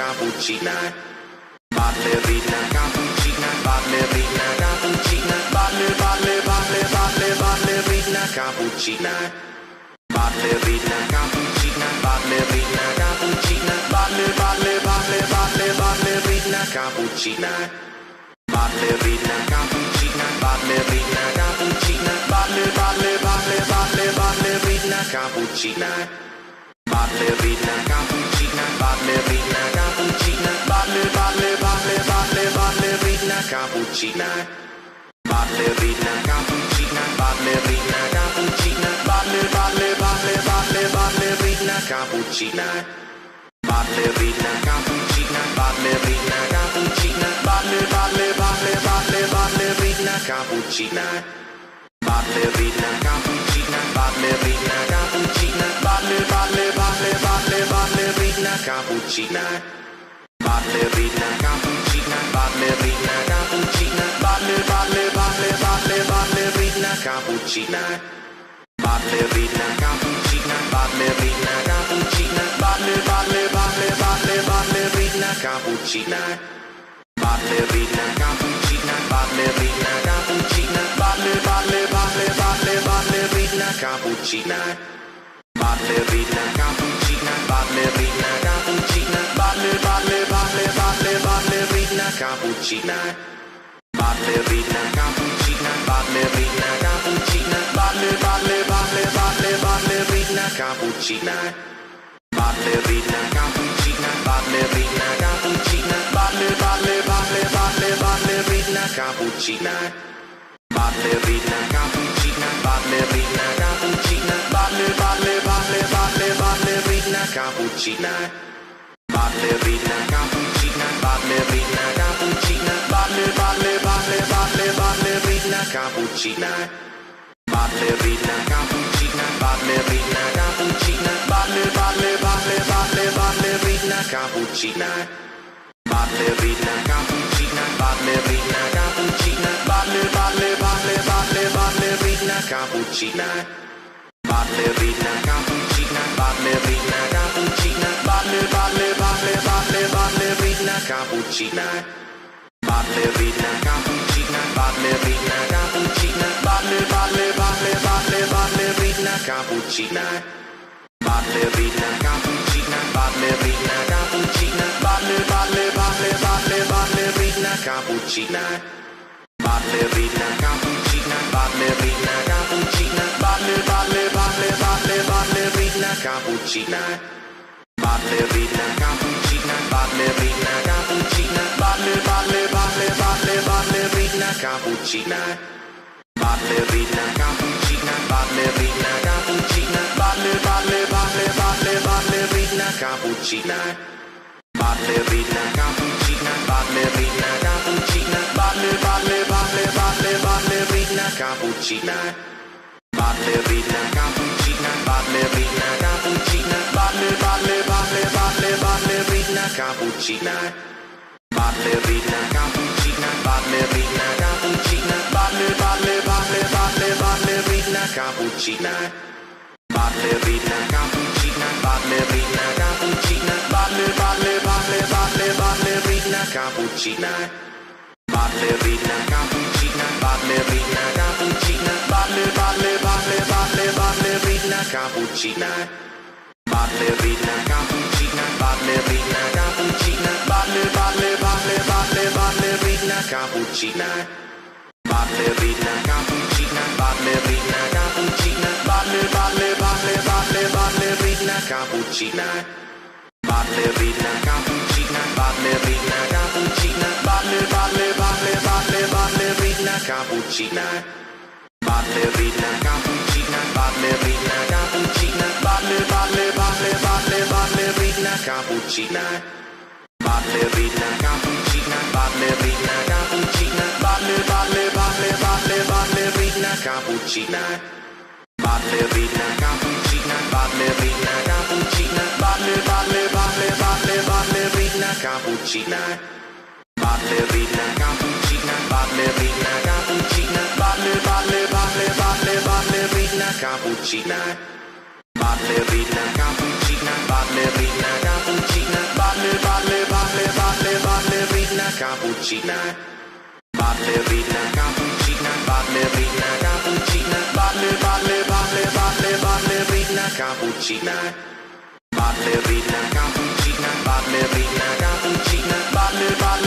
cappuccina. Ballerina cappuccina, ballerina cappuccina, ballerina cappuccina. Ballerina cappuccina, ballerina cappuccina, ballerina cappuccina. Ballerina cappuccina, ballerina cappuccina, ballerina cappuccina. Ballerina cappuccina, ballerina cappuccina, ballerina cappuccina. Ballerina cappuccina, ballerina cappuccina, ballerina cappuccina. Ballerina cappuccina, ballerina cappuccina, ballerina cappuccina. Ballerina cappuccina, ballerina cappuccina, ballerina cappuccina. Ballerina cappuccina, ballerina cappuccina, ballerina cappuccina. Ballerina cappuccina, ballerina cappuccina, ballerina cappuccina. Ballerina cappuccina, ballerina cappuccina, ballerina cappuccina. Ballerina cappuccina, ballerina cappuccina, ballerina cappuccina. Ballerina cappuccina, ballerina cappuccina, ballerina cappuccina. Ballerina cappuccina, ballerina cappuccina, ballerina cappuccina. Ballerina cappuccina, ballerina cappuccina, ballerina cappuccina. Ballerina cappuccina, ballerina cappuccina, ballerina cappuccina. Ballerina cappuccina, ballerina cappuccina, ballerina cappuccina. Ballerina cappuccina, ballerina cappuccina, ballerina cappuccina. Ballerina cappuccina, ballerina cappuccina, ballerina cappuccina. Ballerina cappuccina, ballerina cappuccina, ballerina cappuccina. Ballerina cappuccina, ballerina cappuccina, ballerina cappuccina. Ballerina cappuccina, ballerina cappuccina, ballerina cappuccina. Ballerina cappuccina, ballerina cappuccina, ballerina cappuccina. Ballerina cappuccina, ballerina cappuccina, ballerina cappuccina. Ballerina cappuccina, ballerina cappuccina, ballerina cappuccina. Ballerina cappuccina, ballerina cappuccina, ballerina cappuccina. Ballerina cappuccina, ballerina cappuccina, ballerina cappuccina. Ballerina cappuccina, ballerina cappuccina, ballerina cappuccina. Ballerina cappuccina, ballerina cappuccina, ballerina cappuccina. Ballerina cappuccina, ballerina cappuccina, ballerina cappuccina. Ballerina cappuccina, ballerina cappuccina, ballerina cappuccina. Ballerina cappuccina, ballerina cappuccina, ballerina cappuccina. Ballerina cappuccina, ballerina cappuccina, ballerina cappuccina. Ballerina cappuccina, ballerina cappuccina, ballerina cappuccina. Ballerina cappuccina, ballerina cappuccina, ballerina cappuccina. Ballerina cappuccina, ballerina cappuccina, ballerina cappuccina. Ballerina cappuccina, ballerina cappuccina, cappuccina. Ballerina cappuccina, ballerina cappuccina, ballerina cappuccina. Ballerina cappuccina, ballerina cappuccina, ballerina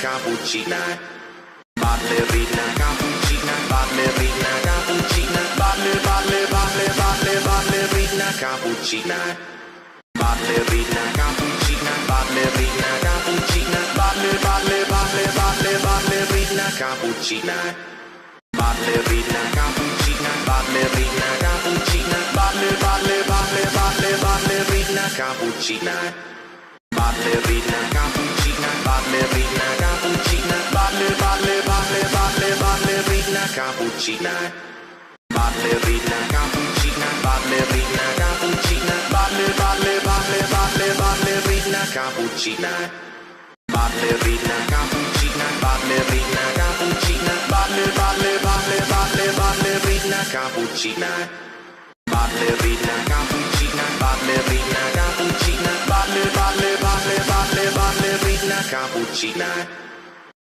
cappuccina. Ballerina cappuccina, ballerina cappuccina, ballerina cappuccina. Ballerina cappuccina, ballerina cappuccina, ballerina cappuccina. Ballerina cappuccina, ballerina cappuccina, ballerina cappuccina. Ballerina cappuccina, ballerina cappuccina, ballerina cappuccina. Ballerina cappuccina, ballerina cappuccina, ballerina cappuccina. Ballerina cappuccina, ballerina cappuccina, ballerina cappuccina. Ballerina cappuccina, ballerina cappuccina, ballerina cappuccina.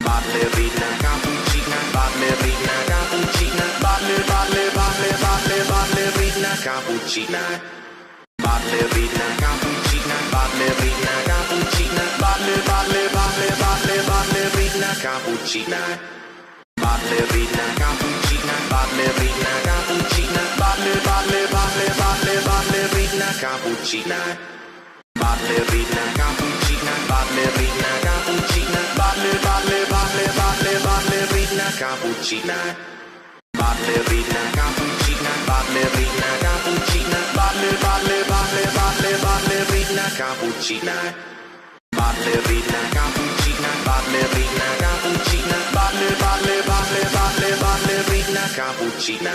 Ballerina cappuccina, ballerina cappuccina, ballerina cappuccina. Ballerina cappuccina, ballerina cappuccina, ballerina cappuccina. Ballerina cappuccina, ballerina cappuccina, ballerina cappuccina. Ballerina cappuccina, ballerina cappuccina, ballerina cappuccina. Ballerina cappuccina, ballerina cappuccina, ballerina cappuccina. Ballerina cappuccina, ballerina cappuccina, ballerina cappuccina.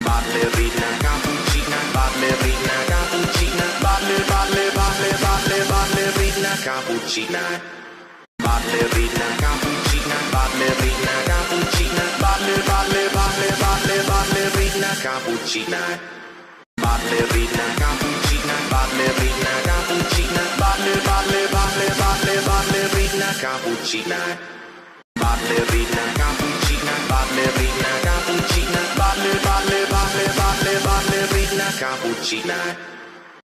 Ballerina cappuccina, ballerina cappuccina, ballerina cappuccina. Ballerina cappuccina, ballerina cappuccina, ballerina cappuccina. Ballerina cappuccina, ballerina cappuccina, ballerina cappuccina. Ballerina